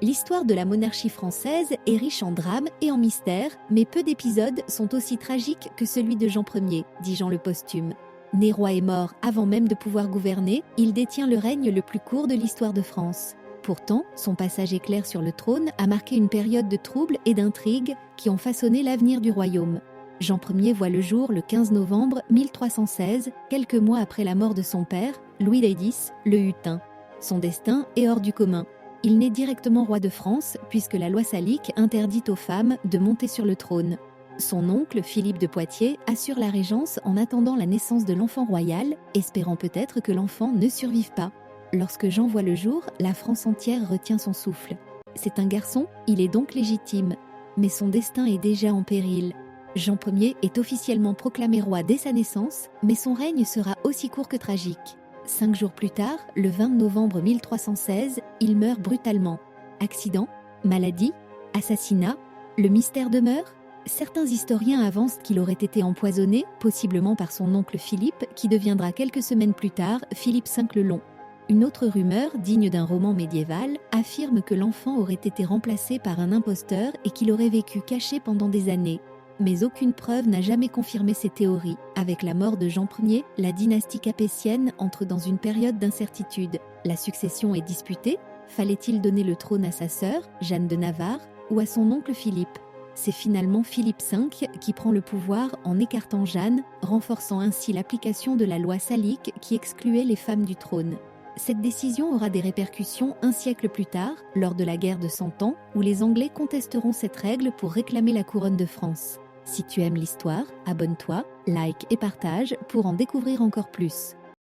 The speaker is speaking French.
L'histoire de la monarchie française est riche en drames et en mystères, mais peu d'épisodes sont aussi tragiques que celui de Jean Ier, dit Jean le Posthume. Né roi et mort avant même de pouvoir gouverner, il détient le règne le plus court de l'histoire de France. Pourtant, son passage éclair sur le trône a marqué une période de troubles et d'intrigues qui ont façonné l'avenir du royaume. Jean Ier voit le jour le 15 novembre 1316, quelques mois après la mort de son père, Louis X, le Hutin. Son destin est hors du commun. Il naît directement roi de France puisque la loi salique interdit aux femmes de monter sur le trône. Son oncle, Philippe de Poitiers, assure la régence en attendant la naissance de l'enfant royal, espérant peut-être que l'enfant ne survive pas. Lorsque Jean voit le jour, la France entière retient son souffle. C'est un garçon, il est donc légitime. Mais son destin est déjà en péril. Jean Ier est officiellement proclamé roi dès sa naissance, mais son règne sera aussi court que tragique. 5 jours plus tard, le 20 novembre 1316, il meurt brutalement. Accident, maladie, assassinat, le mystère demeure. Certains historiens avancent qu'il aurait été empoisonné, possiblement par son oncle Philippe, qui deviendra quelques semaines plus tard Philippe V le Long. Une autre rumeur, digne d'un roman médiéval, affirme que l'enfant aurait été remplacé par un imposteur et qu'il aurait vécu caché pendant des années. Mais aucune preuve n'a jamais confirmé ces théories. Avec la mort de Jean Ier, la dynastie capétienne entre dans une période d'incertitude. La succession est disputée. Fallait-il donner le trône à sa sœur, Jeanne de Navarre, ou à son oncle Philippe ? C'est finalement Philippe V qui prend le pouvoir en écartant Jeanne, renforçant ainsi l'application de la loi salique qui excluait les femmes du trône. Cette décision aura des répercussions un siècle plus tard, lors de la guerre de 100 ans, où les Anglais contesteront cette règle pour réclamer la couronne de France. Si tu aimes l'histoire, abonne-toi, like et partage pour en découvrir encore plus.